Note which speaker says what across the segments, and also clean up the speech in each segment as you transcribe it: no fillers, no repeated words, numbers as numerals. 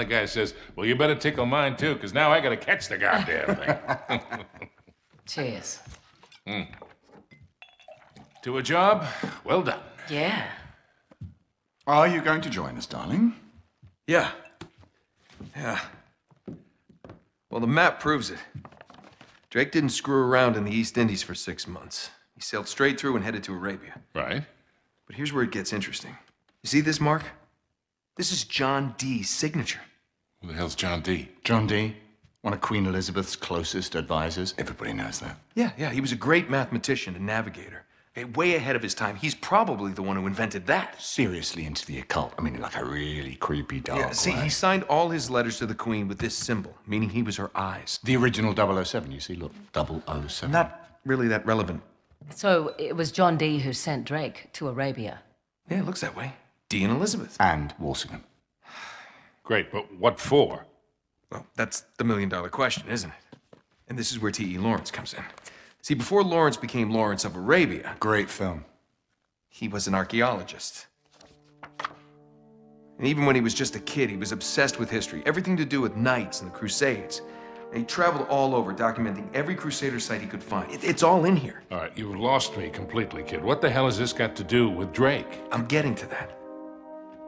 Speaker 1: the guy says, well, you better tickle mine too, because now I gotta catch the goddamn thing.
Speaker 2: Cheers.
Speaker 1: To a job, well done.
Speaker 2: Yeah.
Speaker 3: Are you going to join us, darling?
Speaker 4: Yeah. Well, the map proves it. Drake didn't screw around in the East Indies for 6 months. He sailed straight through and headed to Arabia.
Speaker 1: Right.
Speaker 4: But here's where it gets interesting. You see this mark? This is John Dee's signature.
Speaker 1: Who the hell's John Dee?
Speaker 3: John Dee, one of Queen Elizabeth's closest advisors. Everybody knows that.
Speaker 4: Yeah, he was a great mathematician and navigator. Way ahead of his time. He's probably the one who invented that.
Speaker 3: Seriously into the occult. I mean, like a really creepy dark
Speaker 4: Yeah, see,
Speaker 3: way.
Speaker 4: he signed all his letters to the Queen with this symbol, meaning he was her eyes.
Speaker 3: The original 007, you see, look. 007.
Speaker 4: Not really that relevant.
Speaker 2: So it was John Dee who sent Drake to Arabia.
Speaker 4: Yeah, it looks that way. Dee and Elizabeth.
Speaker 3: And Walsingham.
Speaker 1: Great, but what for?
Speaker 4: Well, that's the million-dollar question, isn't it? And this is where T.E. Lawrence comes in. See, before Lawrence became Lawrence of Arabia,
Speaker 3: Great film.
Speaker 4: he was an archaeologist. And even when he was just a kid, he was obsessed with history, everything to do with knights and the Crusades. And he traveled all over, documenting every Crusader site he could find. It's all in here.
Speaker 1: All right, you've lost me completely, kid. What the hell has this got to do with Drake?
Speaker 4: I'm getting to that.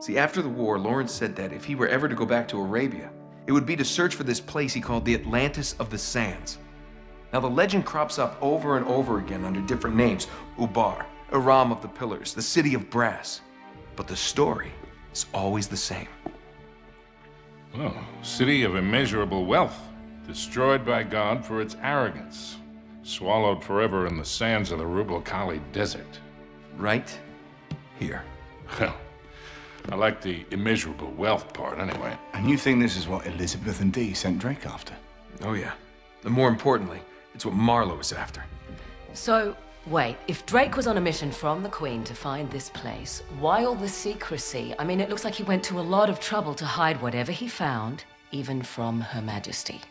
Speaker 4: See, after the war, Lawrence said that if he were ever to go back to Arabia, it would be to search for this place he called the Atlantis of the Sands. Now, the legend crops up over and over again under different names. Ubar, Aram of the Pillars, the City of Brass. But the story is always the same.
Speaker 1: Oh, city of immeasurable wealth, destroyed by God for its arrogance, swallowed forever in the sands of the Rubel Khali Desert.
Speaker 4: Right here.
Speaker 1: Well, I like the immeasurable wealth part anyway.
Speaker 3: And you think this is what Elizabeth and Dee sent Drake after?
Speaker 4: Oh, yeah. And more importantly, it's what Marlowe is after.
Speaker 2: So, wait, if Drake was on a mission from the Queen to find this place, why all the secrecy? I mean, it looks like he went to a lot of trouble to hide whatever he found, even from Her Majesty.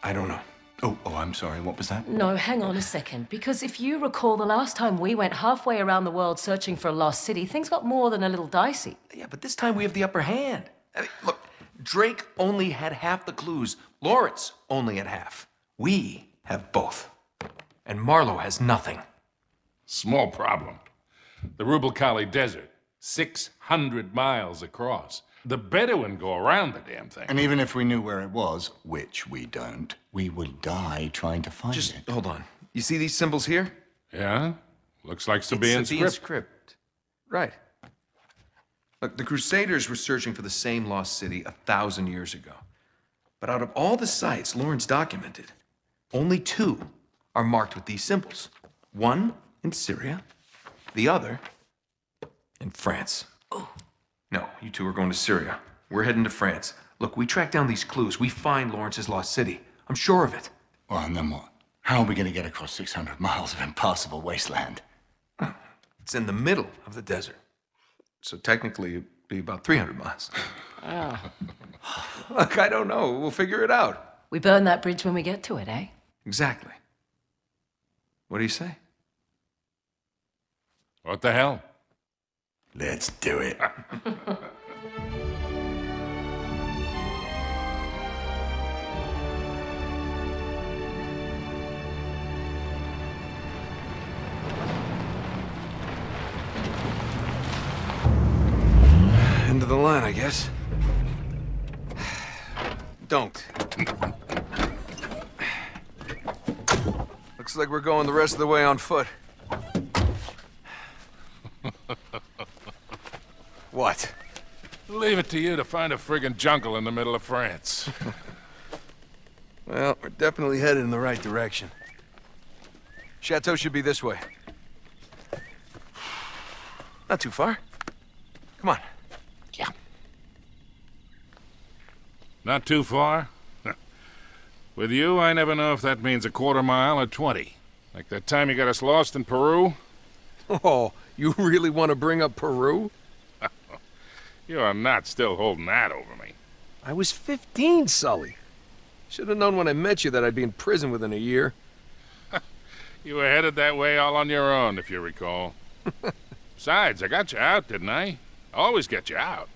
Speaker 4: I don't know.
Speaker 3: Oh, I'm sorry, what was that?
Speaker 2: No, hang on a second. Because if you recall, the last time we went halfway around the world searching for a lost city, things got more than a little dicey.
Speaker 4: Yeah, but this time we have the upper hand. I mean, look, Drake only had half the clues. Lawrence only had half. We have both. And Marlowe has nothing.
Speaker 1: Small problem. The Rubel Khali Desert, 600 miles across. The Bedouin go around the damn thing.
Speaker 3: And even if we knew where it was, which we don't, we would die trying to find
Speaker 4: Just
Speaker 3: it.
Speaker 4: hold on. You see these symbols here?
Speaker 1: Yeah? Looks like Sabaean
Speaker 4: It's Sabaean
Speaker 1: script.
Speaker 4: script. Right. Look, the Crusaders were searching for the same lost city 1,000 years ago. But out of all the sites Lawrence documented, only 2 are marked with these symbols. One in Syria, the other in France. Oh. No, you 2 are going to Syria. We're heading to France. Look, we track down these clues. We find Lawrence's lost city. I'm sure of it.
Speaker 3: Well, and then what? How are we going to get across 600 miles of impassable wasteland?
Speaker 4: It's in the middle of the desert. So technically, it'd be about 300 miles. Look, I don't know. We'll figure it out.
Speaker 2: We burn that bridge when we get to it, eh?
Speaker 4: Exactly. What do you say?
Speaker 1: What the hell?
Speaker 3: Let's do it.
Speaker 4: End of the line, I guess. Don't. Looks like we're going the rest of the way on foot. What?
Speaker 1: Leave it to you to find a friggin' jungle in the middle of France.
Speaker 4: Well, we're definitely headed in the right direction. Chateau should be this way. Not too far. Come on.
Speaker 2: Yeah.
Speaker 1: Not too far? With you, I never know if that means a quarter mile or 20. Like that time you got us lost in Peru?
Speaker 4: Oh, you really want to bring up Peru?
Speaker 1: You are not still holding that over me.
Speaker 4: I was 15, Sully. Should have known when I met you that I'd be in prison within a year.
Speaker 1: You were headed that way all on your own, if you recall. Besides, I got you out, didn't I? Always get you out.